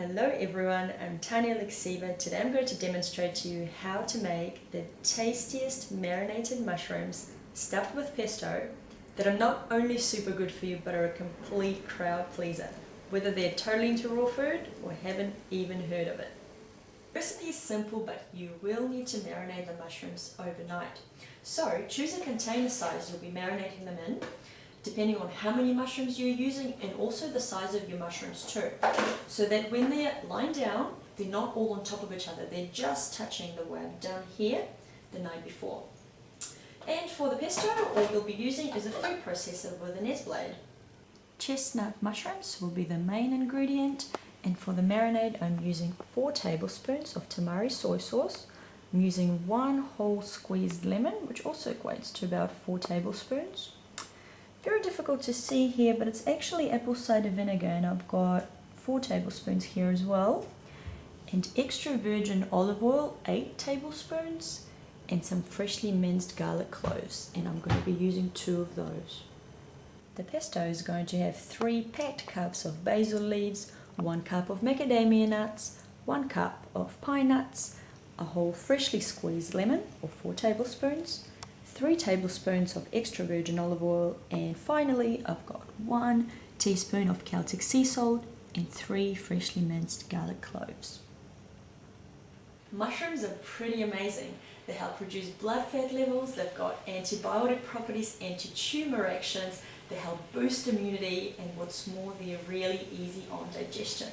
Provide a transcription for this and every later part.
Hello everyone, I'm Tanya Alekseeva. Today I'm going to demonstrate to you how to make the tastiest marinated mushrooms stuffed with pesto that are not only super good for you but are a complete crowd pleaser, whether they're totally into raw food or haven't even heard of it. The recipe is simple, but you will need to marinate the mushrooms overnight. So choose a container size you'll be marinating them in, depending on how many mushrooms you're using and also the size of your mushrooms too, so that when they're lying down, they're not all on top of each other, they're just touching the one down here the night before. And for the pesto, all you'll be using is a food processor with an S blade. Chestnut mushrooms will be the main ingredient, and for the marinade I'm using 4 tablespoons of tamari soy sauce. I'm using 1 whole squeezed lemon, which also equates to about 4 tablespoons. Very difficult to see here, but it's actually apple cider vinegar, and I've got 4 tablespoons here as well, and extra virgin olive oil, 8 tablespoons, and some freshly minced garlic cloves, and I'm going to be using 2 of those. The pesto is going to have 3 packed cups of basil leaves, 1 cup of macadamia nuts, 1 cup of pine nuts, a whole freshly squeezed lemon, or 4 tablespoons, 3 tablespoons of extra virgin olive oil, and finally I've got 1 teaspoon of Celtic sea salt and 3 freshly minced garlic cloves. Mushrooms are pretty amazing. They help reduce blood fat levels, they've got antibiotic properties, anti-tumor actions, they help boost immunity, and what's more, they're really easy on digestion.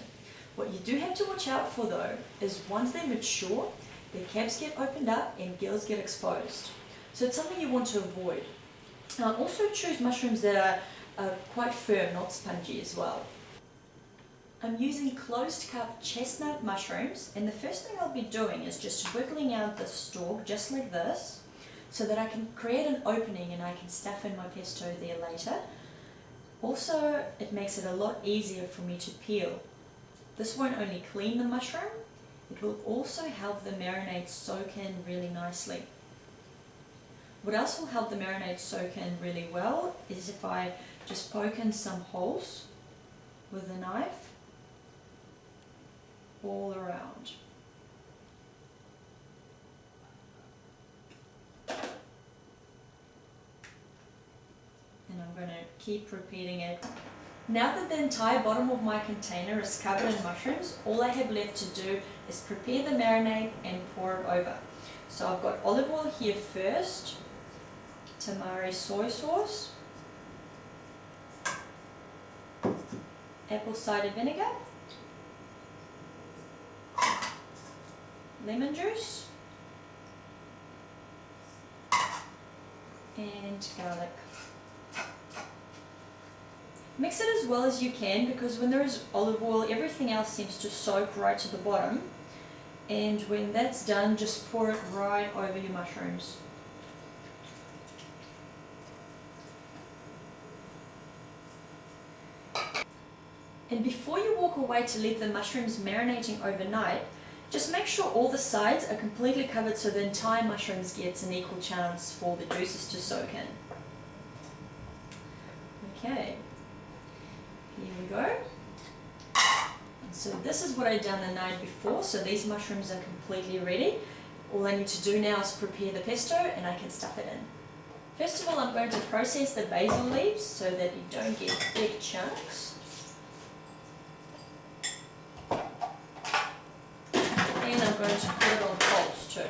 What you do have to watch out for though is once they mature, their caps get opened up and gills get exposed. So it's something you want to avoid. Also choose mushrooms that are quite firm, not spongy as well. I'm using closed cup chestnut mushrooms, and the first thing I'll be doing is just wiggling out the stalk just like this, so that I can create an opening and I can stuff in my pesto there later. Also, it makes it a lot easier for me to peel. This won't only clean the mushroom, it will also help the marinade soak in really nicely. What else will help the marinade soak in really well is if I just poke in some holes with a knife all around. And I'm going to keep repeating it. Now that the entire bottom of my container is covered in mushrooms, all I have left to do is prepare the marinade and pour it over. So I've got olive oil here first, tamari soy sauce, apple cider vinegar, lemon juice, and garlic. Mix it as well as you can, because when there is olive oil, everything else seems to soak right to the bottom, and when that's done, just pour it right over your mushrooms. And before you walk away to leave the mushrooms marinating overnight, just make sure all the sides are completely covered so the entire mushrooms gets an equal chance for the juices to soak in. Okay, here we go. And so this is what I'd done the night before, so these mushrooms are completely ready. All I need to do now is prepare the pesto and I can stuff it in. First of all, I'm going to process the basil leaves so that you don't get big chunks. And I'm going to put it on coals too.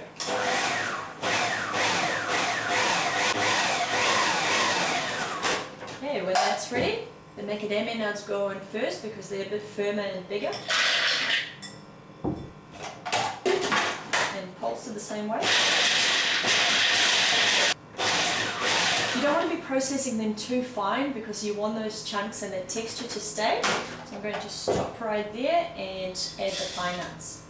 Okay, when that's ready, the macadamia nuts go in first because they're a bit firmer and bigger. And pulse it the same way. You don't want to be processing them too fine because you want those chunks and that texture to stay. So I'm going to stop right there and add the pine nuts.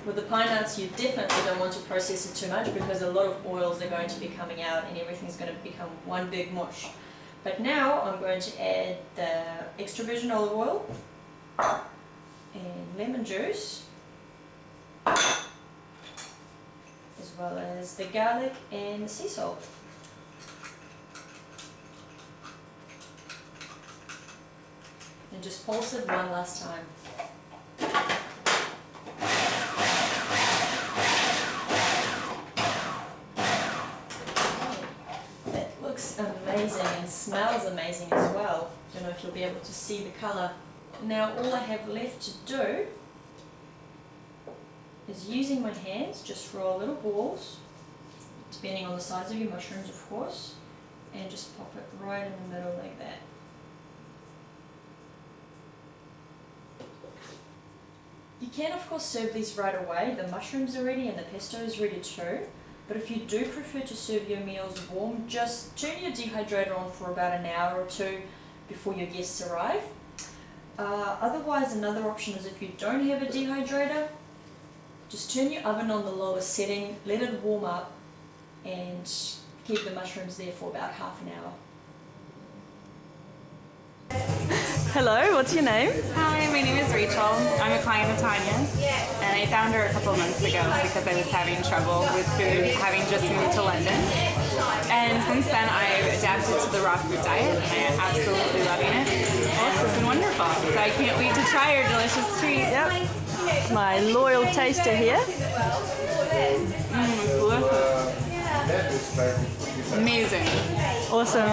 With the pine nuts, you definitely don't want to process it too much because a lot of oils are going to be coming out and everything's going to become one big mush. But now I'm going to add the extra virgin olive oil and lemon juice, as well as the garlic and the sea salt. just pulse it one last time. It looks amazing and smells amazing as well. Don't know if you'll be able to see the colour. Now all I have left to do is using my hands, just roll little balls, depending on the size of your mushrooms of course, and just pop it right in the middle like that. You can of course serve these right away, the mushrooms are ready and the pesto is ready too, but if you do prefer to serve your meals warm, just turn your dehydrator on for about an hour or two before your guests arrive. Otherwise, another option is if you don't have a dehydrator, just turn your oven on the lowest setting, let it warm up and keep the mushrooms there for about half an hour. Hello, what's your name? Hi, my name is Rachel. I'm a client of Tanya's, and I found her a couple months ago because I was having trouble with food, having just moved to London. And since then, I've adapted to the raw food diet, and I'm absolutely loving it. And it's been wonderful. So I can't wait to try her delicious treat. Yep. My loyal taster here. Amazing. Awesome.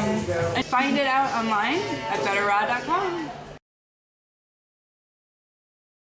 And find it out online at betterraw.com.